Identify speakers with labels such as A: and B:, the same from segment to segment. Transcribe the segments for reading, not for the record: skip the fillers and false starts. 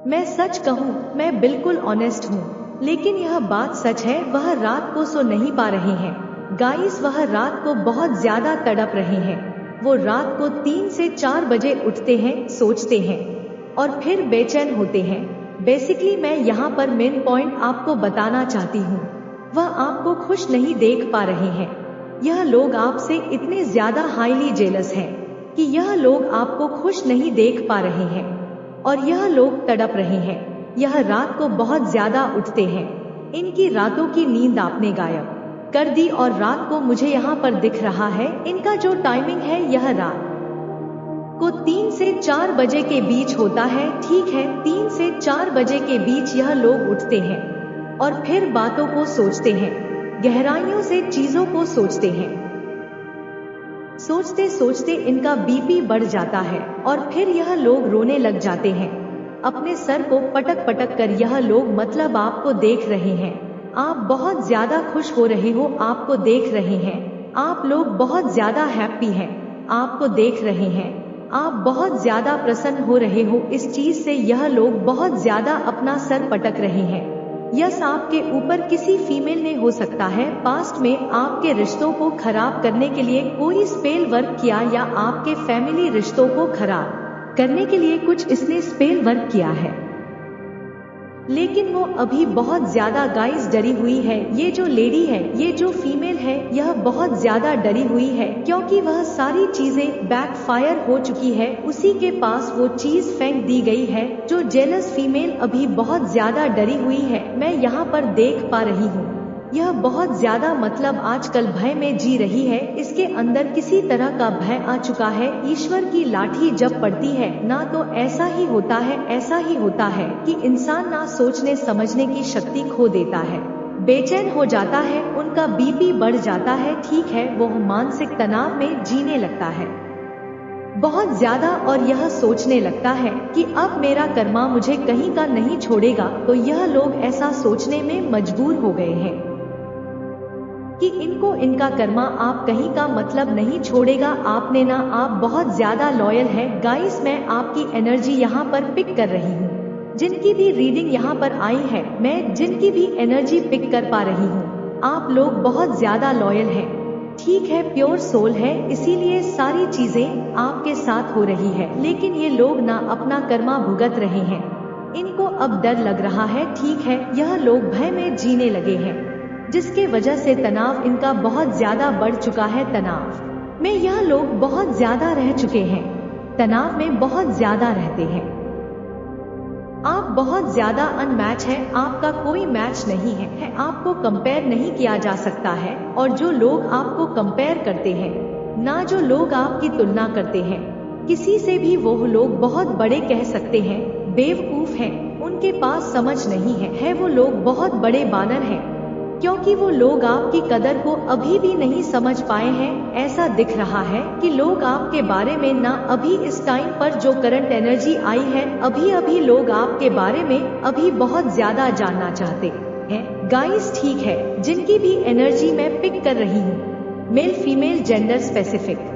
A: मैं सच कहूँ, मैं बिल्कुल ऑनेस्ट हूँ, लेकिन यह बात सच है, वह रात को सो नहीं पा रहे हैं। गाइस, वह रात को बहुत ज्यादा तड़प रहे हैं। वो रात को 3 से 4 बजे उठते हैं, सोचते हैं और फिर बेचैन होते हैं। बेसिकली मैं यहाँ पर मेन पॉइंट आपको बताना चाहती हूँ, वह आपको खुश नहीं देख पा रहे हैं। यह लोग आपसे इतने ज्यादा हाईली जेलस हैं कि यह लोग आपको खुश नहीं देख पा रहे हैं और यह लोग तड़प रहे हैं। यह रात को बहुत ज्यादा उठते हैं। इनकी रातों की नींद आपने गायब कर दी और रात को मुझे यहाँ पर दिख रहा है इनका जो टाइमिंग है यह रात को 3 से 4 बजे के बीच होता है। ठीक है, 3 से 4 बजे के बीच यह लोग उठते हैं और फिर बातों को सोचते हैं, गहराइयों से चीजों को सोचते हैं। सोचते सोचते इनका बीपी बढ़ जाता है और फिर यह लोग रोने लग जाते हैं। अपने सर को पटक पटक कर यह लोग मतलब आपको देख रहे हैं। आप बहुत ज्यादा खुश हो रहे हो, आपको देख रहे हैं। आप लोग बहुत ज्यादा हैप्पी हैं, आपको देख रहे हैं। आप बहुत ज्यादा प्रसन्न हो रहे हो इस चीज से। यह लोग बहुत ज्यादा अपना सर पटक रहे हैं। यस, आपके ऊपर किसी फीमेल ने हो सकता है पास्ट में आपके रिश्तों को खराब करने के लिए कोई स्पेल वर्क किया, या आपके फैमिली रिश्तों को खराब करने के लिए कुछ इसने स्पेल वर्क किया है। लेकिन वो अभी बहुत ज्यादा गाइस डरी हुई है। ये जो लेडी है, ये जो फीमेल है, यह बहुत ज्यादा डरी हुई है क्योंकि वह सारी चीजें बैकफायर हो चुकी है। उसी के पास वो चीज फेंक दी गई है। जो जेलस फीमेल अभी बहुत ज्यादा डरी हुई है, मैं यहाँ पर देख पा रही हूँ। यह बहुत ज्यादा मतलब आजकल भय में जी रही है। इसके अंदर किसी तरह का भय आ चुका है। ईश्वर की लाठी जब पड़ती है ना, तो ऐसा ही होता है, ऐसा ही होता है कि इंसान ना सोचने समझने की शक्ति खो देता है, बेचैन हो जाता है, उनका बीपी बढ़ जाता है। ठीक है, वो मानसिक तनाव में जीने लगता है बहुत ज्यादा और यह सोचने लगता है कि अब मेरा कर्मा मुझे कहीं का नहीं छोड़ेगा। तो यह लोग ऐसा सोचने में मजबूर हो गए हैं कि इनको इनका कर्मा आप कहीं का मतलब नहीं छोड़ेगा। आपने ना, आप बहुत ज्यादा लॉयल है। गाइस, मैं आपकी एनर्जी यहाँ पर पिक कर रही हूँ। जिनकी भी रीडिंग यहाँ पर आई है, मैं जिनकी भी एनर्जी पिक कर पा रही हूँ। आप लोग बहुत ज्यादा लॉयल हैं, ठीक है, प्योर सोल है, इसीलिए सारी चीजें आपके साथ हो रही है। लेकिन ये लोग ना अपना कर्मा भुगत रहे हैं। इनको अब डर लग रहा है। ठीक है, यह लोग भय में जीने लगे हैं, जिसके वजह से तनाव इनका बहुत ज्यादा बढ़ चुका है। तनाव में यह लोग बहुत ज्यादा रह चुके हैं, तनाव में बहुत ज्यादा रहते हैं। आप बहुत ज्यादा अनमैच है, आपका कोई मैच नहीं है, आपको कंपेयर नहीं किया जा सकता है। और जो लोग आपको कंपेयर करते हैं ना, जो लोग आपकी तुलना करते हैं किसी से भी, वो लोग बहुत बड़े कह सकते हैं, बेवकूफ हैं, उनके पास समझ नहीं है। वो लोग बहुत बड़े बानर हैं, क्योंकि वो लोग आपकी कदर को अभी भी नहीं समझ पाए हैं। ऐसा दिख रहा है कि लोग आपके बारे में ना, अभी इस टाइम पर जो करंट एनर्जी आई है, अभी लोग आपके बारे में अभी बहुत ज्यादा जानना चाहते हैं। गाइस, ठीक है, जिनकी भी एनर्जी मैं पिक कर रही हूँ, मेल फीमेल जेंडर स्पेसिफिक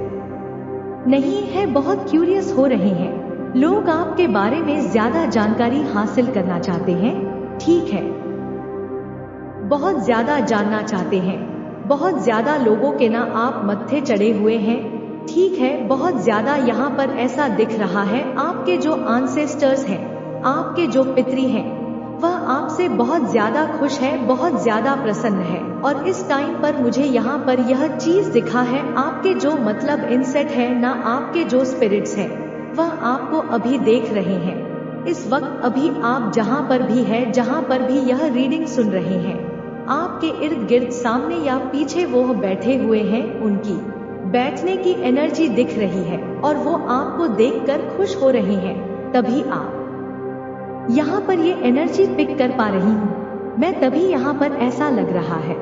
A: नहीं है, बहुत क्यूरियस हो रहे हैं। लोग आपके बारे में ज्यादा जानकारी हासिल करना चाहते हैं। ठीक है, बहुत ज्यादा जानना चाहते हैं। बहुत ज्यादा लोगों के ना आप मत्थे चढ़े हुए हैं। ठीक है, बहुत ज्यादा यहाँ पर ऐसा दिख रहा है। आपके जो एंसेस्टर्स हैं, आपके जो पितरी हैं, वह आपसे बहुत ज्यादा खुश है, बहुत ज्यादा प्रसन्न है। और इस टाइम पर मुझे यहाँ पर यह चीज दिखा है, आपके जो मतलब इनसेट है ना, आपके जो स्पिरिट्स हैं, वह आपको अभी देख रहे हैं। इस वक्त अभी आप जहाँ पर भी है, जहाँ पर भी यह रीडिंग सुन रहे हैं, आपके इर्द गिर्द सामने या पीछे वो बैठे हुए हैं, उनकी बैठने की एनर्जी दिख रही है और वो आपको देखकर खुश हो रहे हैं। तभी आप यहाँ पर ये एनर्जी पिक कर पा रही हूँ मैं, तभी यहाँ पर ऐसा लग रहा है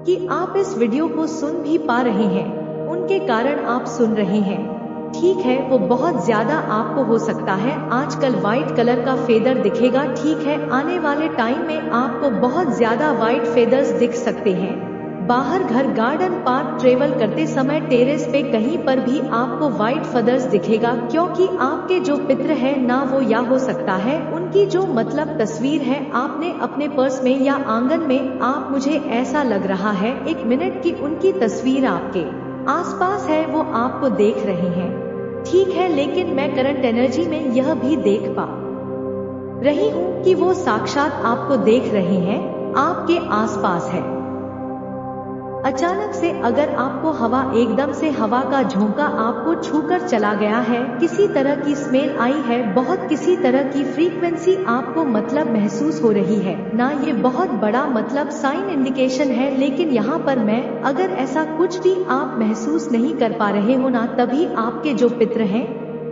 A: कि आप इस वीडियो को सुन भी पा रहे हैं, उनके कारण आप सुन रहे हैं। ठीक है, वो बहुत ज्यादा आपको हो सकता है आजकल व्हाइट कलर का फेदर दिखेगा। ठीक है, आने वाले टाइम में आपको बहुत ज्यादा व्हाइट फेदर्स दिख सकते हैं। बाहर घर, गार्डन, पार्क ट्रेवल करते समय टेरेस पे कहीं पर भी आपको व्हाइट फदर्स दिखेगा, क्योंकि आपके जो पितर है ना, वो या हो सकता है उनकी जो मतलब तस्वीर है आपने अपने पर्स में या आंगन में, आप मुझे ऐसा लग रहा है 1 मिनट की उनकी तस्वीर आपके आसपास है, वो आपको देख रहे हैं। ठीक है, लेकिन मैं करंट एनर्जी में यह भी देख पा रही हूँ कि वो साक्षात आपको देख रहे हैं, आपके आसपास है। अचानक से अगर आपको हवा, एकदम से हवा का झोंका आपको छूकर चला गया है, किसी तरह की स्मेल आई है, बहुत किसी तरह की फ्रीक्वेंसी आपको मतलब महसूस हो रही है ना, ये बहुत बड़ा मतलब साइन इंडिकेशन है। लेकिन यहाँ पर मैं, अगर ऐसा कुछ भी आप महसूस नहीं कर पा रहे हो ना, तभी आपके जो पितर हैं,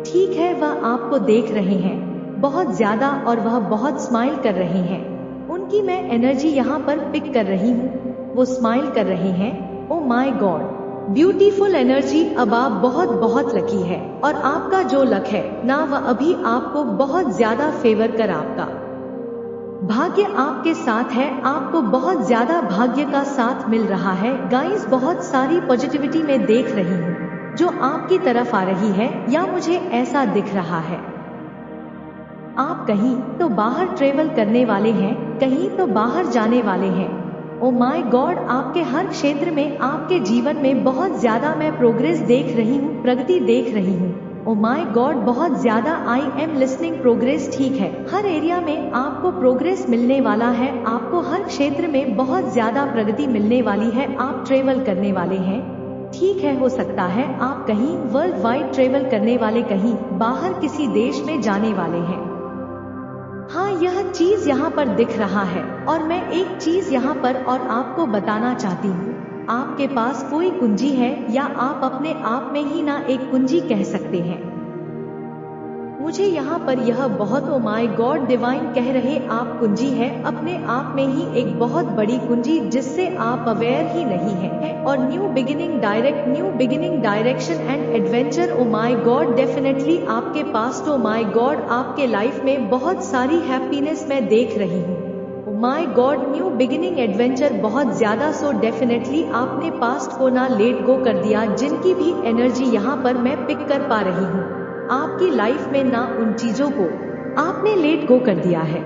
A: ठीक है, वह आपको देख रहे हैं बहुत ज्यादा, और वह बहुत स्माइल कर रहे हैं। उनकी मैं एनर्जी यहाँ पर पिक कर रही हूँ, वो स्माइल कर रहे हैं। ओ माय गॉड, ब्यूटीफुल एनर्जी। अब आप बहुत बहुत लकी है, और आपका जो लक है ना, वह अभी आपको बहुत ज्यादा फेवर कर, आपका भाग्य आपके साथ है, आपको बहुत ज्यादा भाग्य का साथ मिल रहा है। गाइस, बहुत सारी पॉजिटिविटी में देख रही हूँ जो आपकी तरफ आ रही है, या मुझे ऐसा दिख रहा है आप कहीं तो बाहर ट्रेवल करने वाले हैं, कहीं तो बाहर जाने वाले हैं। ओ माय गॉड, आपके हर क्षेत्र में, आपके जीवन में बहुत ज्यादा मैं प्रोग्रेस देख रही हूँ, प्रगति देख रही हूँ। ओ माय गॉड, बहुत ज्यादा आई एम लिसनिंग प्रोग्रेस। ठीक है, हर एरिया में आपको प्रोग्रेस मिलने वाला है, आपको हर क्षेत्र में बहुत ज्यादा प्रगति मिलने वाली है। आप ट्रेवल करने वाले हैं, ठीक है, हो सकता है आप कहीं वर्ल्ड वाइड ट्रेवल करने वाले, कहीं बाहर किसी देश में जाने वाले हैं। हाँ, यह चीज यहाँ पर दिख रहा है, और मैं एक चीज यहाँ पर और आपको बताना चाहती हूँ। आपके पास कोई कुंजी है, या आप अपने आप में ही ना एक कुंजी कह सकते हैं। मुझे यहाँ पर यह बहुत, ओ माय गॉड, डिवाइन कह रहे आप कुंजी है, अपने आप में ही एक बहुत बड़ी कुंजी, जिससे आप अवेयर ही नहीं है। और new beginning, direct new beginning, direction and adventure. O my God, definitely आपके पास, ओ माय गॉड, आपके लाइफ में बहुत सारी हैप्पीनेस मैं देख रही हूँ। ओ my God, new beginning, adventure बहुत ज्यादा। सो डेफिनेटली आपने पास्ट को ना लेट गो कर दिया, जिनकी भी एनर्जी यहाँ पर मैं पिक कर पा रही हूँ। आपकी लाइफ में ना उन चीजों को आपने लेट गो कर दिया है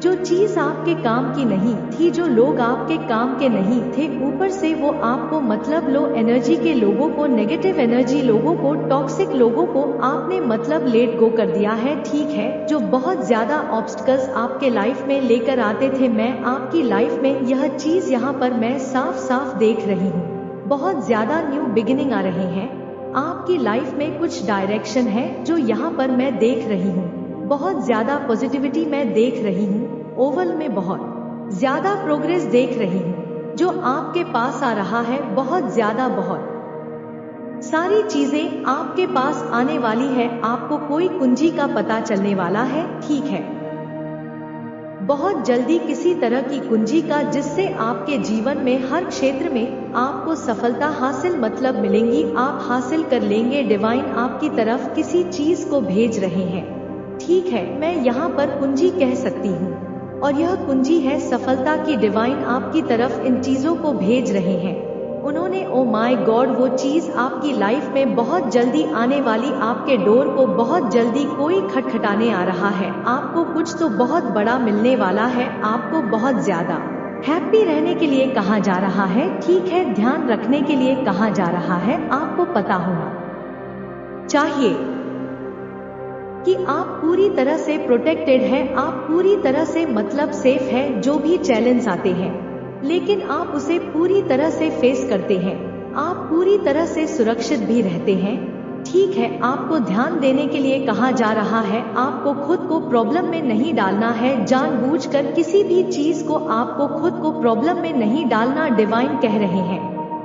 A: जो चीज आपके काम की नहीं थी, जो लोग आपके काम के नहीं थे, ऊपर से वो आपको मतलब लो एनर्जी के लोगों को, नेगेटिव एनर्जी लोगों को, टॉक्सिक लोगों को आपने मतलब लेट गो कर दिया है। ठीक है, जो बहुत ज्यादा ऑब्स्टिकल्स आपके लाइफ में लेकर आते थे, मैं आपकी लाइफ में यह चीज यहाँ पर मैं साफ साफ देख रही हूँ। बहुत ज्यादा न्यू बिगिनिंग आ रहे हैं आपकी लाइफ में, कुछ डायरेक्शन है जो यहाँ पर मैं देख रही हूँ। बहुत ज्यादा पॉजिटिविटी मैं देख रही हूँ, ओवल में बहुत ज्यादा प्रोग्रेस देख रही हूँ जो आपके पास आ रहा है। बहुत ज्यादा, बहुत सारी चीजें आपके पास आने वाली है, आपको कोई कुंजी का पता चलने वाला है। ठीक है, बहुत जल्दी किसी तरह की कुंजी का, जिससे आपके जीवन में हर क्षेत्र में आपको सफलता हासिल मतलब मिलेंगी, आप हासिल कर लेंगे। डिवाइन आपकी तरफ किसी चीज को भेज रहे हैं। ठीक है, मैं यहाँ पर कुंजी कह सकती हूँ, और यह कुंजी है सफलता की। डिवाइन आपकी तरफ इन चीजों को भेज रहे हैं। उन्होंने, ओ माय गॉड, वो चीज आपकी लाइफ में बहुत जल्दी आने वाली, आपके डोर को बहुत जल्दी कोई खटखटाने आ रहा है। आपको कुछ तो बहुत बड़ा मिलने वाला है, आपको बहुत ज्यादा हैप्पी रहने के लिए कहा जा रहा है। ठीक है, ध्यान रखने के लिए कहा जा रहा है। आपको पता होना चाहिए कि आप पूरी तरह से प्रोटेक्टेड है, आप पूरी तरह से मतलब सेफ है। जो भी चैलेंज आते हैं, लेकिन आप उसे पूरी तरह से फेस करते हैं, आप पूरी तरह से सुरक्षित भी रहते हैं। ठीक है, आपको ध्यान देने के लिए कहा जा रहा है, आपको खुद को प्रॉब्लम में नहीं डालना है। जानबूझकर किसी भी चीज को आपको खुद को प्रॉब्लम में नहीं डालना, डिवाइन कह रहे हैं।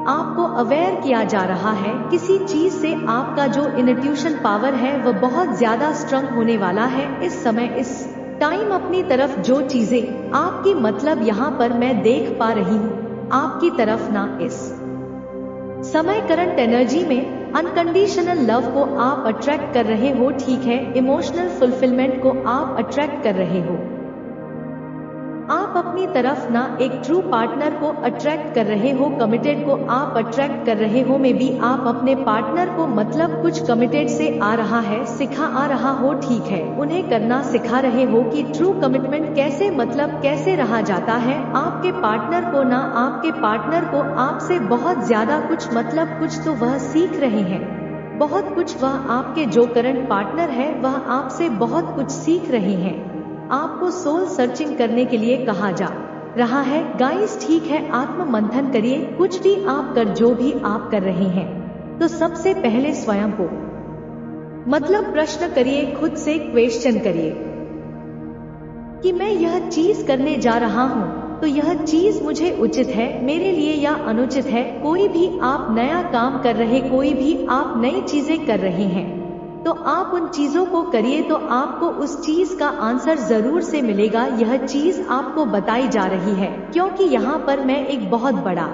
A: आपको अवेयर किया जा रहा है किसी चीज से, आपका जो इंट्यूशन पावर है वह बहुत ज्यादा स्ट्रांग होने वाला है इस समय, इस टाइम। अपनी तरफ जो चीजें आपकी मतलब यहाँ पर मैं देख पा रही हूँ आपकी तरफ ना, इस समय करंट एनर्जी में अनकंडीशनल लव को आप अट्रैक्ट कर रहे हो। ठीक है, इमोशनल फुलफिलमेंट को आप अट्रैक्ट कर रहे हो। आप अपनी तरफ ना एक ट्रू पार्टनर को अट्रैक्ट कर रहे हो, कमिटेड को आप अट्रैक्ट कर रहे हो। में भी आप अपने पार्टनर को मतलब कुछ कमिटेड से आ रहा है, सिखा आ रहा हो, ठीक है, उन्हें करना सिखा रहे हो कि ट्रू कमिटमेंट कैसे मतलब कैसे रहा जाता है। आपके पार्टनर को ना आपके पार्टनर को आपसे बहुत ज्यादा कुछ मतलब कुछ तो वह सीख रहे हैं, बहुत कुछ। वह आपके जो करंट पार्टनर है वह आपसे बहुत कुछ सीख रहे हैं। आपको सोल सर्चिंग करने के लिए कहा जा रहा है गाइस, ठीक है। आत्म मंथन करिए, कुछ भी आप कर जो भी आप कर रहे हैं तो सबसे पहले स्वयं को मतलब प्रश्न करिए, खुद से क्वेश्चन करिए कि मैं यह चीज करने जा रहा हूँ तो यह चीज मुझे उचित है मेरे लिए या अनुचित है। कोई भी आप नया काम कर रहे, कोई भी आप नई चीजें कर रहे हैं तो आप उन चीजों को करिए तो आपको उस चीज का आंसर जरूर से मिलेगा। यह चीज आपको बताई जा रही है क्योंकि यहाँ पर मैं एक बहुत बड़ा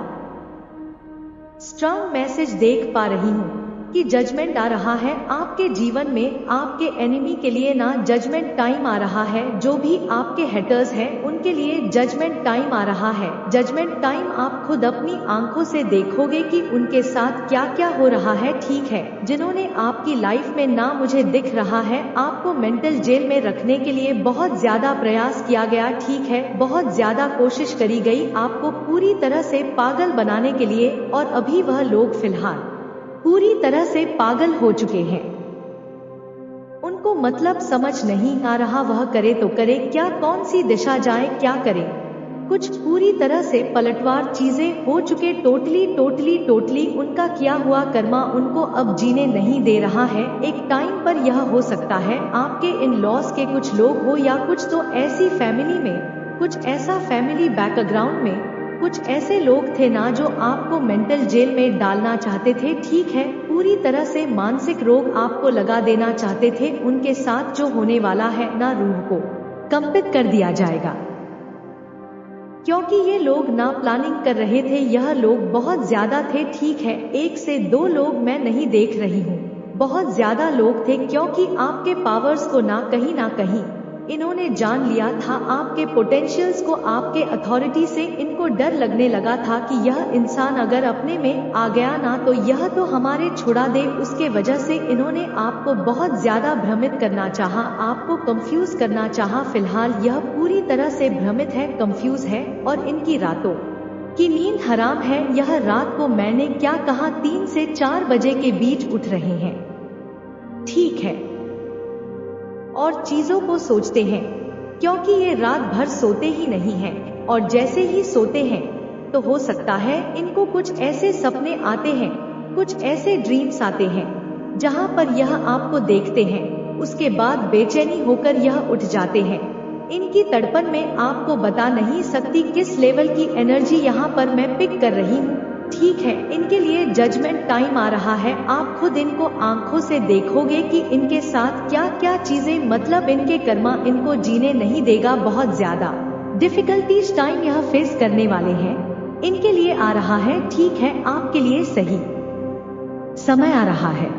A: स्ट्रांग मैसेज देख पा रही हूँ कि जजमेंट आ रहा है आपके जीवन में, आपके एनिमी के लिए ना जजमेंट टाइम आ रहा है। जो भी आपके हेटर्स हैं उनके लिए जजमेंट टाइम आ रहा है। जजमेंट टाइम आप खुद अपनी आंखों से देखोगे कि उनके साथ क्या क्या हो रहा है, ठीक है। जिन्होंने आपकी लाइफ में ना मुझे दिख रहा है, आपको मेंटल जेल में रखने के लिए बहुत ज्यादा प्रयास किया गया, ठीक है, बहुत ज्यादा कोशिश करी गई आपको पूरी तरह से पागल बनाने के लिए, और अभी वह लोग फिलहाल पूरी तरह से पागल हो चुके हैं। उनको मतलब समझ नहीं आ रहा वह करे तो करे क्या, कौन सी दिशा जाए, क्या करे। कुछ पूरी तरह से पलटवार चीजें हो चुके, टोटली उनका किया हुआ कर्मा उनको अब जीने नहीं दे रहा है। एक टाइम पर यह हो सकता है आपके इन लॉस के कुछ लोग हो या कुछ तो ऐसी फैमिली में, कुछ ऐसा फैमिली बैकग्राउंड में कुछ ऐसे लोग थे ना जो आपको मेंटल जेल में डालना चाहते थे, ठीक है, पूरी तरह से मानसिक रोग आपको लगा देना चाहते थे। उनके साथ जो होने वाला है ना, रूह को कंपित कर दिया जाएगा क्योंकि ये लोग ना प्लानिंग कर रहे थे, यह लोग बहुत ज्यादा थे, ठीक है। 1 से 2 लोग मैं नहीं देख रही हूँ, बहुत ज्यादा लोग थे क्योंकि आपके पावर्स को ना कहीं इन्होंने जान लिया था, आपके पोटेंशियल्स को, आपके अथॉरिटी से इनको डर लगने लगा था कि यह इंसान अगर अपने में आ गया ना तो यह तो हमारे छुड़ा दे। उसके वजह से इन्होंने आपको बहुत ज्यादा भ्रमित करना चाहा, आपको कंफ्यूज करना चाहा। फिलहाल यह पूरी तरह से भ्रमित है, कंफ्यूज है और इनकी रातों की नींद हराम है। यह रात को मैंने क्या कहा 3 से 4 बजे के बीच उठ रहे हैं, ठीक है, और चीजों को सोचते हैं क्योंकि ये रात भर सोते ही नहीं हैं, और जैसे ही सोते हैं तो हो सकता है इनको कुछ ऐसे सपने आते हैं, कुछ ऐसे ड्रीम्स आते हैं जहां पर यह आपको देखते हैं, उसके बाद बेचैनी होकर यह उठ जाते हैं। इनकी तड़पन में आपको बता नहीं सकती किस लेवल की एनर्जी यहाँ पर मैं पिक कर रही हूँ, ठीक है। इनके लिए जजमेंट टाइम आ रहा है, आप खुद इनको आंखों से देखोगे कि इनके साथ क्या क्या चीजें, मतलब इनके कर्मा इनको जीने नहीं देगा। बहुत ज्यादा डिफिकल्टीज टाइम यह फेस करने वाले हैं, इनके लिए आ रहा है, ठीक है। आपके लिए सही समय आ रहा है,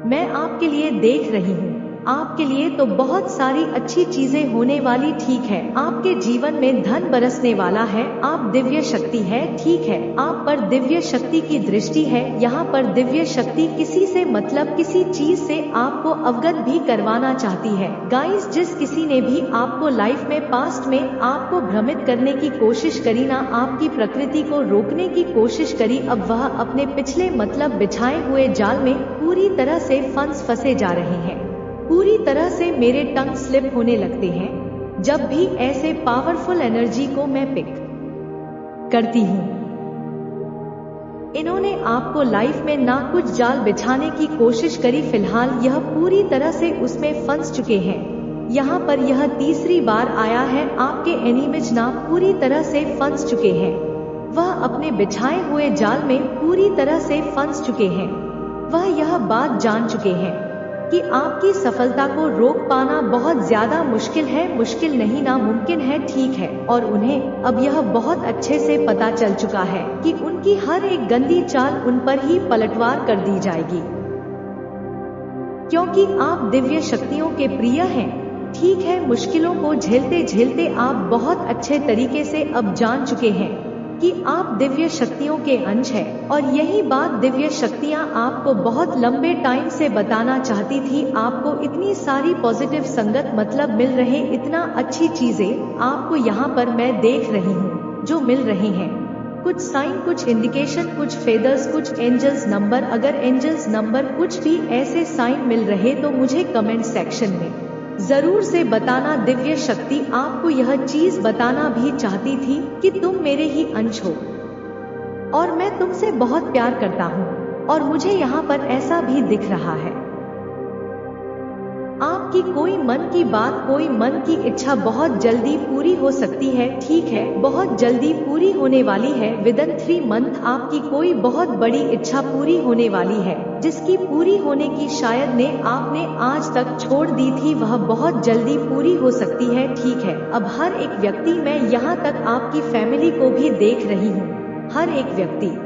A: मैं आपके लिए देख रही हूँ, आपके लिए तो बहुत सारी अच्छी चीजें होने वाली, ठीक है। आपके जीवन में धन बरसने वाला है, आप दिव्य शक्ति है, ठीक है, आप पर दिव्य शक्ति की दृष्टि है। यहाँ पर दिव्य शक्ति किसी से मतलब किसी चीज से आपको अवगत भी करवाना चाहती है। गाइस, जिस किसी ने भी आपको लाइफ में पास्ट में आपको भ्रमित करने की कोशिश करी ना, आपकी प्रकृति को रोकने की कोशिश करी, अब वह अपने पिछले मतलब बिछाए हुए जाल में पूरी तरह से फंसे जा रहे हैं। पूरी तरह से मेरे टंग स्लिप होने लगते हैं जब भी ऐसे पावरफुल एनर्जी को मैं पिक करती हूँ। इन्होंने आपको लाइफ में ना कुछ जाल बिछाने की कोशिश करी, फिलहाल यह पूरी तरह से उसमें फंस चुके हैं। यहाँ पर यह तीसरी बार आया है, आपके एनिमीज ना पूरी तरह से फंस चुके हैं, वह अपने बिछाए हुए जाल में पूरी तरह से फंस चुके हैं। वह यह बात जान चुके हैं कि आपकी सफलता को रोक पाना बहुत ज्यादा मुश्किल है, मुश्किल नहीं नामुमकिन है, ठीक है। और उन्हें अब यह बहुत अच्छे से पता चल चुका है कि उनकी हर एक गंदी चाल उन पर ही पलटवार कर दी जाएगी, क्योंकि आप दिव्य शक्तियों के प्रिय हैं, ठीक है, मुश्किलों को झेलते झेलते आप बहुत अच्छे तरीके से अब जान चुके हैं कि आप दिव्य शक्तियों के अंश हैं, और यही बात दिव्य शक्तियाँ आपको बहुत लंबे टाइम से बताना चाहती थी। आपको इतनी सारी पॉजिटिव संगत मतलब मिल रहे, इतना अच्छी चीजें आपको यहाँ पर मैं देख रही हूँ जो मिल रहे हैं। कुछ साइन, कुछ इंडिकेशन, कुछ फेदर्स, कुछ एंजल्स नंबर। अगर एंजल्स नंबर कुछ भी ऐसे साइन मिल रहे तो मुझे कमेंट सेक्शन में जरूर से बताना। दिव्य शक्ति आपको यह चीज बताना भी चाहती थी कि तुम मेरे ही अंश हो और मैं तुमसे बहुत प्यार करता हूँ, और मुझे यहाँ पर ऐसा भी दिख रहा है। आपकी कोई मन की बात, कोई मन की इच्छा बहुत जल्दी पूरी हो सकती है। ठीक है, बहुत जल्दी पूरी होने वाली है। विदिन 3 मंथ आपकी कोई बहुत बड़ी इच्छा पूरी होने वाली है, जिसकी पूरी होने की शायद ने आपने आज तक छोड़ दी थी, वह बहुत जल्दी पूरी हो सकती है। ठीक है, अब हर एक व्यक्ति, मैं यहाँ तक आपकी फैमिली को भी देख रही हूँ, हर एक व्यक्ति,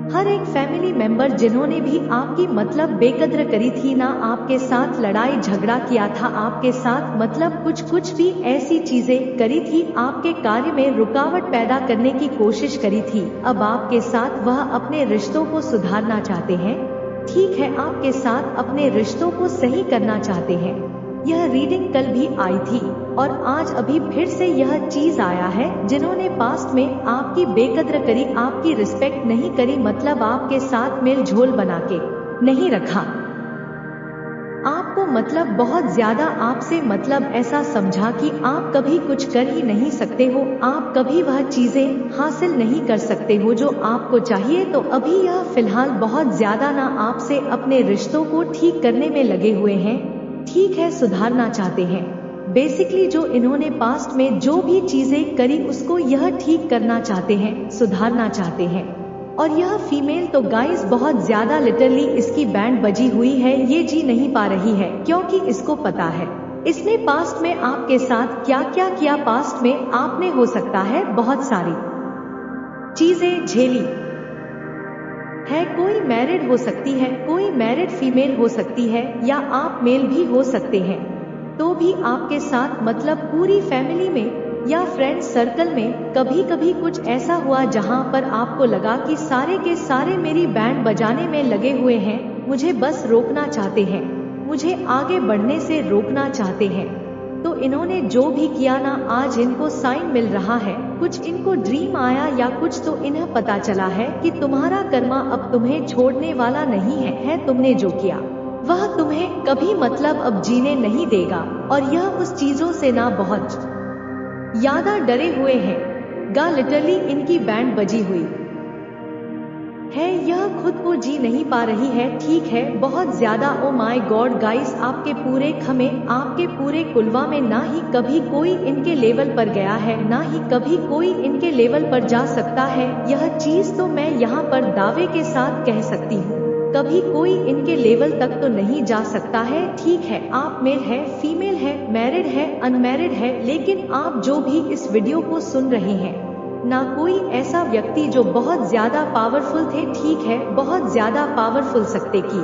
A: हर एक फैमिली मेंबर जिन्होंने भी आपकी मतलब बेकद्र करी थी ना, आपके साथ लड़ाई झगड़ा किया था, आपके साथ मतलब कुछ भी ऐसी चीजें करी थी, आपके कार्य में रुकावट पैदा करने की कोशिश करी थी, अब आपके साथ वह अपने रिश्तों को सुधारना चाहते हैं। ठीक है, आपके साथ अपने रिश्तों को सही करना चाहते हैं। यह रीडिंग कल भी आई थी और आज अभी फिर से यह चीज आया है। जिन्होंने पास्ट में आपकी बेकद्र करी, आपकी रिस्पेक्ट नहीं करी, मतलब आपके साथ मेल झोल बना के नहीं रखा, आपको मतलब बहुत ज्यादा आपसे मतलब ऐसा समझा कि आप कभी कुछ कर ही नहीं सकते हो, आप कभी वह चीजें हासिल नहीं कर सकते हो जो आपको चाहिए। तो अभी यह फिलहाल बहुत ज्यादा ना आपसे अपने रिश्तों को ठीक करने में लगे हुए हैं। ठीक है, सुधारना चाहते हैं। बेसिकली जो इन्होंने पास्ट में जो भी चीजें करी उसको यह ठीक करना चाहते हैं, सुधारना चाहते हैं। और यह फीमेल तो गाइस बहुत ज्यादा लिटरली इसकी बैंड बजी हुई है, ये जी नहीं पा रही है, क्योंकि इसको पता है इसने पास्ट में आपके साथ क्या क्या किया। पास्ट में आपने हो सकता है बहुत सारी चीजें झेली है। कोई मैरिड हो सकती है, कोई मैरिड फीमेल हो सकती है, या आप मेल भी हो सकते हैं, तो भी आपके साथ मतलब पूरी फैमिली में या फ्रेंड सर्कल में कभी कभी कुछ ऐसा हुआ जहां पर आपको लगा कि सारे के सारे मेरी बैंड बजाने में लगे हुए हैं, मुझे बस रोकना चाहते हैं, मुझे आगे बढ़ने से रोकना चाहते हैं। तो इन्होंने जो भी किया ना, आज इनको साइन मिल रहा है, कुछ इनको ड्रीम आया या कुछ तो इन्हें पता चला है कि तुम्हारा कर्मा अब तुम्हें छोड़ने वाला नहीं है, तुमने जो किया वह तुम्हें कभी मतलब अब जीने नहीं देगा। और यह उस चीजों से ना बहुत ज्यादा डरे हुए हैं। लिटरली इनकी बैंड बजी हुई है, यह खुद को जी नहीं पा रही है। ठीक है, बहुत ज्यादा। ओ माय गॉड गाइस, आपके पूरे खमे, आपके पूरे कुलवा में ना ही कभी कोई इनके लेवल पर गया है, ना ही कभी कोई इनके लेवल पर जा सकता है। यह चीज तो मैं यहाँ पर दावे के साथ कह सकती हूँ, कभी कोई इनके लेवल तक तो नहीं जा सकता है। ठीक है, आप मेल है, फीमेल है, मैरिड है, अनमैरिड है, लेकिन आप जो भी इस वीडियो को सुन रहे हैं ना, कोई ऐसा व्यक्ति जो बहुत ज्यादा पावरफुल थे। ठीक है, बहुत ज्यादा पावरफुल, सकते की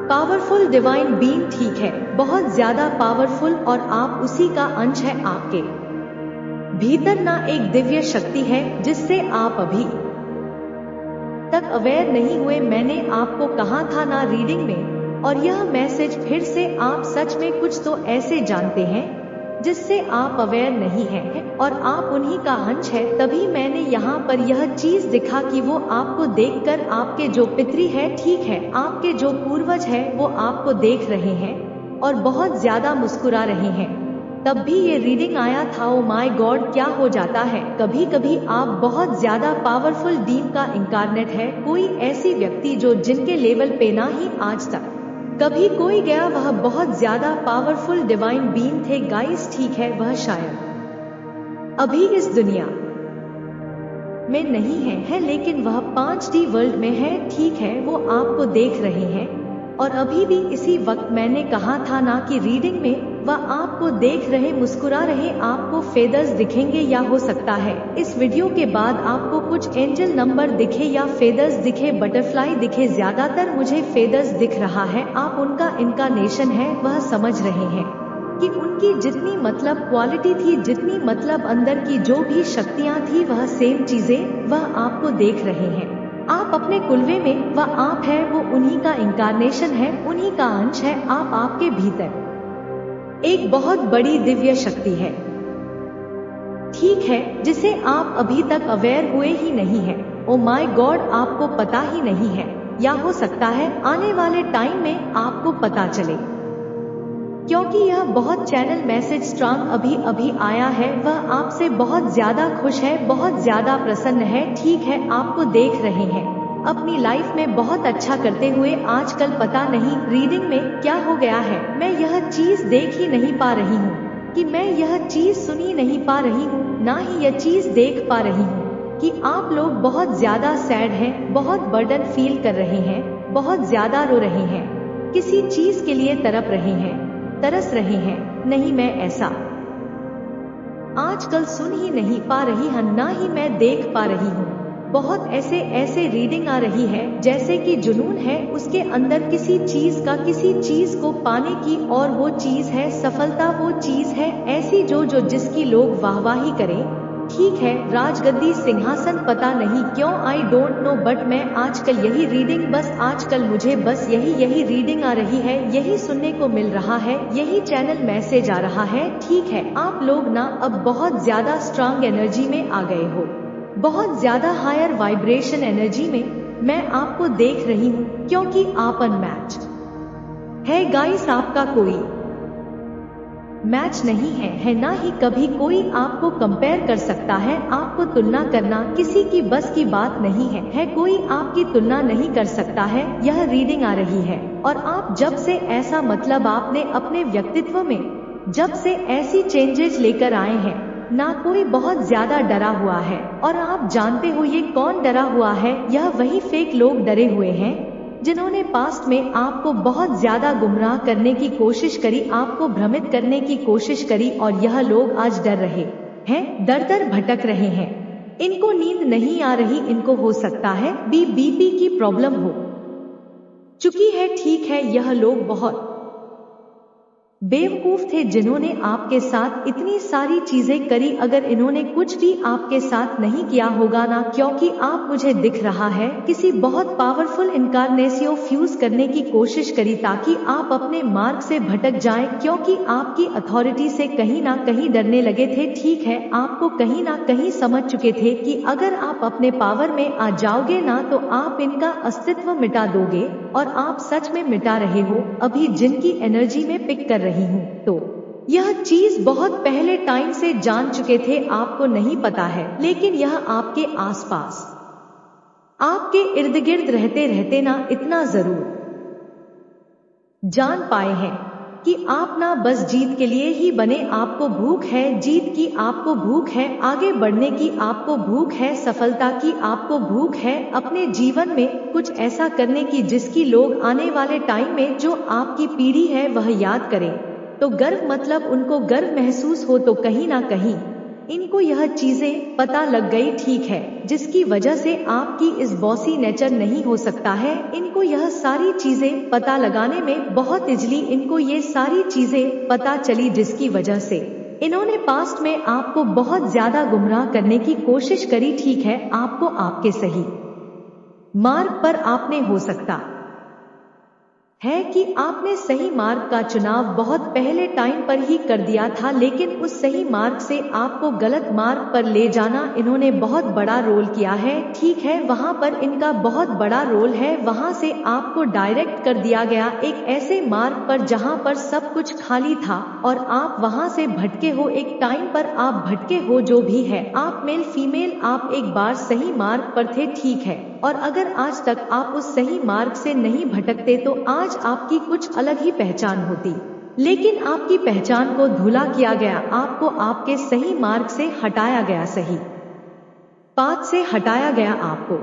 A: पावरफुल डिवाइन बीइंग। ठीक है, बहुत ज्यादा पावरफुल, और आप उसी का अंश है। आपके भीतर ना एक दिव्य शक्ति है जिससे आप अभी तक अवेयर नहीं हुए। मैंने आपको कहा था ना रीडिंग में, और यह मैसेज फिर से, आप सच में कुछ तो ऐसे जानते हैं जिससे आप अवेयर नहीं हैं, और आप उन्हीं का अंश है। तभी मैंने यहाँ पर यह चीज दिखा कि वो आपको देखकर, आपके जो पितरी है, ठीक है, आपके जो पूर्वज है, वो आपको देख रहे हैं और बहुत ज्यादा मुस्कुरा रहे हैं। तब भी ये रीडिंग आया था। ओ माय गॉड, क्या हो जाता है कभी कभी, आप बहुत ज्यादा पावरफुल डीम का इंकारनेट है, कोई ऐसी व्यक्ति जो जिनके लेवल पे ना ही आज तक कभी कोई गया, वह बहुत ज्यादा पावरफुल डिवाइन बीइंग थे गाइस। ठीक है, वह शायद अभी इस दुनिया में नहीं है, लेकिन वह 5D वर्ल्ड में है। ठीक है, वो आपको देख रहे हैं, और अभी भी इसी वक्त मैंने कहा था ना कि रीडिंग में वह आपको देख रहे, मुस्कुरा रहे, आपको फेदर्स दिखेंगे, या हो सकता है इस वीडियो के बाद आपको कुछ एंजल नंबर दिखे या फेदर्स दिखे, बटरफ्लाई दिखे। ज्यादातर मुझे फेदर्स दिख रहा है, आप उनका इनकारनेशन है, वह समझ रहे हैं। कि उनकी जितनी मतलब क्वालिटी थी, जितनी मतलब अंदर की जो भी शक्तियाँ थी, वह सेम चीजें वह आपको देख रहे हैं। आप अपने कुलवे में, वह आप है, वो उन्हीं का इंकारनेशन है, उन्हीं का अंश है। आप आपके भीतर एक बहुत बड़ी दिव्य शक्ति है, ठीक है, जिसे आप अभी तक अवेयर हुए ही नहीं है। ओ माय गॉड, आपको पता ही नहीं है, या हो सकता है आने वाले टाइम में आपको पता चले, क्योंकि यह बहुत चैनल मैसेज स्ट्रांग अभी अभी आया है। वह आपसे बहुत ज्यादा खुश है, बहुत ज्यादा प्रसन्न है, ठीक है, आपको देख रहे हैं अपनी लाइफ में बहुत अच्छा करते हुए। आजकल पता नहीं रीडिंग में क्या हो गया है, मैं यह चीज देख ही नहीं पा रही हूँ, कि मैं यह चीज सुनी नहीं पा रही हूँ, ना ही यह चीज देख पा रही हूँ कि आप लोग बहुत ज्यादा सैड हैं, बहुत बर्डन फील कर रहे हैं, बहुत ज्यादा रो रहे हैं, किसी चीज के लिए तड़प रहे हैं, तरस रहे हैं। नहीं, मैं ऐसा आजकल सुन ही नहीं पा रही हूँ, ना ही मैं देख पा रही हूँ। बहुत ऐसे रीडिंग आ रही है जैसे कि जुनून है उसके अंदर किसी चीज का, किसी चीज को पाने की, और वो चीज है सफलता, वो चीज है ऐसी जो जिसकी लोग वाहवाही करें, ठीक है, राजगद्दी, सिंहासन, पता नहीं क्यों, आई डोंट नो, बट मैं आजकल यही रीडिंग, बस आजकल मुझे बस यही रीडिंग आ रही है, यही सुनने को मिल रहा है, यही चैनल मैसेज आ रहा है। ठीक है, आप लोग ना अब बहुत ज्यादा स्ट्रांग एनर्जी में आ गए हो, बहुत ज्यादा हायर वाइब्रेशन एनर्जी में मैं आपको देख रही हूँ, क्योंकि आप अनमैच है गाइस, आपका कोई मैच नहीं है, ना ही कभी कोई आपको कंपेयर कर सकता है। आपको तुलना करना किसी की बस की बात नहीं है, कोई आपकी तुलना नहीं कर सकता है। यह रीडिंग आ रही है, और आप जब से ऐसा मतलब आपने अपने व्यक्तित्व में जब से ऐसी चेंजेस लेकर आए हैं, ना कोई बहुत ज्यादा डरा हुआ है, और आप जानते हो ये कौन डरा हुआ है, यह वही फेक लोग डरे हुए हैं जिन्होंने पास्ट में आपको बहुत ज्यादा गुमराह करने की कोशिश करी, आपको भ्रमित करने की कोशिश करी, और यह लोग आज डर रहे हैं, दर भटक रहे हैं, इनको नींद नहीं आ रही, इनको हो सकता है बीपी की प्रॉब्लम हो चुकी है, ठीक है, यह लोग बहुत बेवकूफ थे जिन्होंने आपके साथ इतनी सारी चीजें करी। अगर इन्होंने कुछ भी आपके साथ नहीं किया होगा ना, क्योंकि आप, मुझे दिख रहा है, किसी बहुत पावरफुल इनकारनेसियो फ्यूज करने की कोशिश करी ताकि आप अपने मार्ग से भटक जाएं, क्योंकि आपकी अथॉरिटी से कहीं ना कहीं डरने लगे थे, ठीक है, आपको कहीं ना कहीं समझ चुके थे कि अगर आप अपने पावर में आ जाओगे ना तो आप इनका अस्तित्व मिटा दोगे, और आप सच में मिटा रहे हो अभी जिनकी एनर्जी में पिक कर रही हूँ। तो यह चीज बहुत पहले टाइम से जान चुके थे, आपको नहीं पता है, लेकिन यह आपके आसपास, आपके इर्द गिर्द रहते रहते ना इतना जरूर जान पाए हैं कि आप ना बस जीत के लिए ही बने, आपको भूख है जीत की, आपको भूख है आगे बढ़ने की, आपको भूख है सफलता की, आपको भूख है अपने जीवन में कुछ ऐसा करने की जिसकी लोग आने वाले टाइम में, जो आपकी पीढ़ी है, वह याद करें। तो गर्व, मतलब उनको गर्व महसूस हो, तो कहीं ना कहीं इनको यह चीजें पता लग गई, ठीक है, जिसकी वजह से आपकी इस बॉसी नेचर नहीं हो सकता है। इनको यह सारी चीजें पता लगाने में बहुत इजली इनको ये सारी चीजें पता चली, जिसकी वजह से इन्होंने पास्ट में आपको बहुत ज्यादा गुमराह करने की कोशिश करी, ठीक है, आपको आपके सही मार्ग पर आपने हो सकता है कि आपने सही मार्ग का चुनाव बहुत पहले टाइम पर ही कर दिया था, लेकिन उस सही मार्ग से आपको गलत मार्ग पर ले जाना इन्होंने बहुत बड़ा रोल किया है, ठीक है, वहां पर इनका बहुत बड़ा रोल है, वहां से आपको डायरेक्ट कर दिया गया एक ऐसे मार्ग पर जहां पर सब कुछ खाली था, और आप वहां से भटके हो, एक टाइम पर आप भटके हो, जो भी है, आप मेल फीमेल, आप एक बार सही मार्ग पर थे, ठीक है, और अगर आज तक आप उस सही मार्ग से नहीं भटकते तो आज आपकी कुछ अलग ही पहचान होती, लेकिन आपकी पहचान को धुला किया गया, आपको आपके सही मार्ग से हटाया गया, सही पाथ से हटाया गया, आपको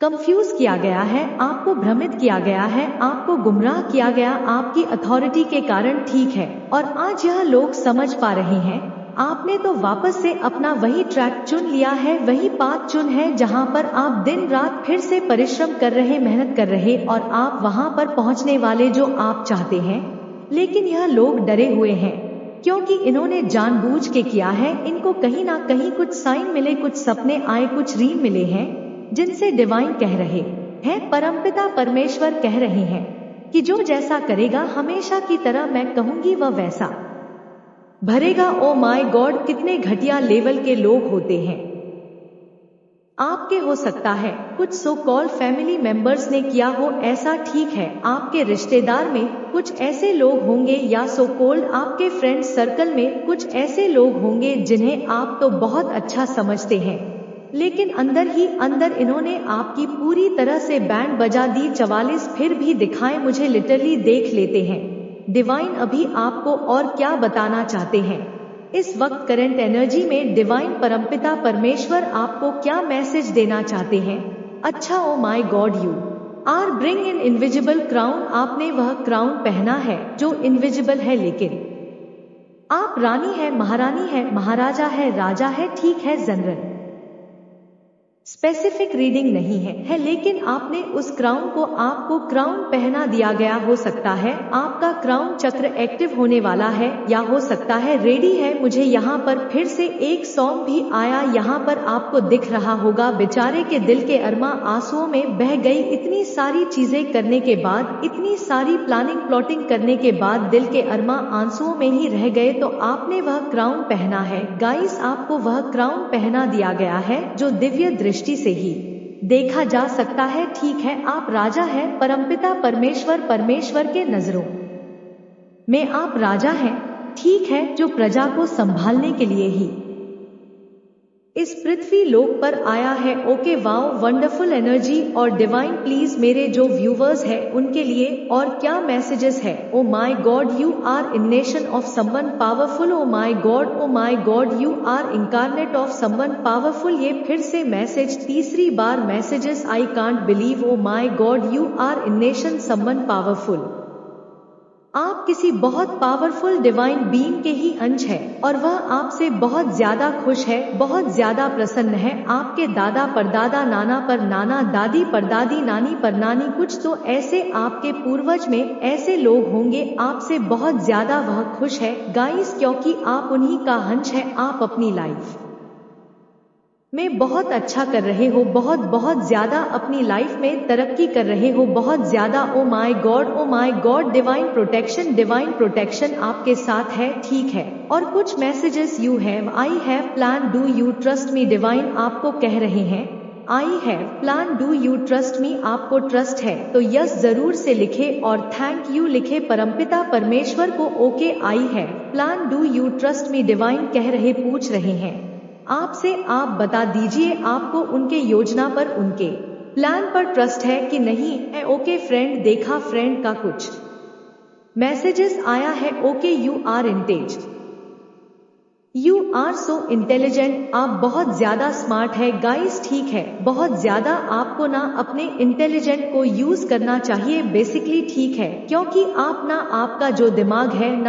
A: कंफ्यूज किया गया है, आपको भ्रमित किया गया है, आपको गुमराह किया गया आपकी अथॉरिटी के कारण, ठीक है, और आज यह लोग समझ पा रहे हैं आपने तो वापस से अपना वही ट्रैक चुन लिया है, वही पाथ चुन है जहां पर आप दिन रात फिर से परिश्रम कर रहे, मेहनत कर रहे, और आप वहां पर पहुंचने वाले जो आप चाहते हैं, लेकिन यह लोग डरे हुए हैं क्योंकि इन्होंने जानबूझ के किया है। इनको कहीं ना कहीं कुछ साइन मिले, कुछ सपने आए, कुछ रीम मिले हैं जिनसे डिवाइन कह रहे हैं, परमपिता परमेश्वर कह रहे हैं कि जो जैसा करेगा हमेशा की तरह मैं कहूंगी वह वैसा भरेगा। ओ माय गॉड, कितने घटिया लेवल के लोग होते हैं। आपके हो सकता है कुछ सो कॉल्ड फैमिली मेंबर्स ने किया हो ऐसा, ठीक है। आपके रिश्तेदार में कुछ ऐसे लोग होंगे या सो कॉल्ड आपके फ्रेंड सर्कल में कुछ ऐसे लोग होंगे जिन्हें आप तो बहुत अच्छा समझते हैं, लेकिन अंदर ही अंदर इन्होंने आपकी पूरी तरह से बैंड बजा दी। 44 फिर भी दिखाएं मुझे, लिटरली देख लेते हैं डिवाइन अभी आपको और क्या बताना चाहते हैं इस वक्त करंट एनर्जी में। डिवाइन परमपिता परमेश्वर आपको क्या मैसेज देना चाहते हैं? अच्छा, oh my God, you are bring in invisible crown. आपने वह क्राउन पहना है जो इनविजिबल है, लेकिन आप रानी है, महारानी है, महाराजा है, राजा है, ठीक है। जनरल स्पेसिफिक रीडिंग नहीं है, लेकिन आपने उस क्राउन को, आपको क्राउन पहना दिया गया। हो सकता है आपका क्राउन चक्र एक्टिव होने वाला है या हो सकता है रेडी है। मुझे यहाँ पर फिर से एक सॉन्ग भी आया, यहाँ पर आपको दिख रहा होगा बेचारे के दिल के अरमा आंसुओं में बह गई। इतनी सारी चीजें करने के बाद, इतनी सारी प्लानिंग प्लॉटिंग करने के बाद दिल के अरमा आंसुओं में ही रह गए। तो आपने वह क्राउन पहना है गाइस, आपको वह क्राउन पहना दिया गया है जो दिव्य दृष्टि से ही देखा जा सकता है, ठीक है। आप राजा हैं, परमपिता परमेश्वर, परमेश्वर के नजरों में आप राजा हैं, ठीक है, जो प्रजा को संभालने के लिए ही इस पृथ्वी लोक पर आया है। Okay, wow, wonderful energy. और डिवाइन प्लीज मेरे जो व्यूवर्स हैं उनके लिए और क्या मैसेजेस है? Oh my God, you are emanation of someone powerful. Oh my God, you are incarnate of someone powerful. ये फिर से मैसेज तीसरी बार messages, I can't believe. Oh my God, you are emanation someone powerful. आप किसी बहुत powerful divine being के ही अंश है और वह आपसे बहुत ज्यादा खुश है, बहुत ज्यादा प्रसन्न है। आपके दादा परदादा, नाना पर नाना, दादी परदादी, नानी पर नानी, कुछ तो ऐसे आपके पूर्वज में ऐसे लोग होंगे आपसे बहुत ज्यादा वह खुश है गाइस, क्योंकि आप उन्हीं का अंश है। आप अपनी लाइफ में बहुत अच्छा कर रहे हो, बहुत बहुत ज्यादा अपनी लाइफ में तरक्की कर रहे हो, बहुत ज्यादा। ओ माय गॉड, डिवाइन प्रोटेक्शन आपके साथ है, ठीक है। और कुछ messages, you have, I have plan, do you trust me. Divine आपको कह रहे हैं I have plan, do you trust me. आपको ट्रस्ट है तो यस जरूर से लिखे और थैंक यू लिखे परमपिता परमेश्वर को। Okay, I have plan, do you trust me. Divine कह रहे, पूछ रहे हैं आपसे, आप बता दीजिए आपको उनके योजना पर, उनके प्लान पर ट्रस्ट है कि नहीं है। ओके फ्रेंड, देखा फ्रेंड का कुछ मैसेजेस आया है। Okay, you are intense, you are so intelligent. आप बहुत ज्यादा स्मार्ट है गाइस, ठीक है, बहुत ज्यादा। आपको ना अपने इंटेलिजेंट को यूज करना चाहिए बेसिकली, ठीक है, क्योंकि आप ना, आपका जो दिमाग है ना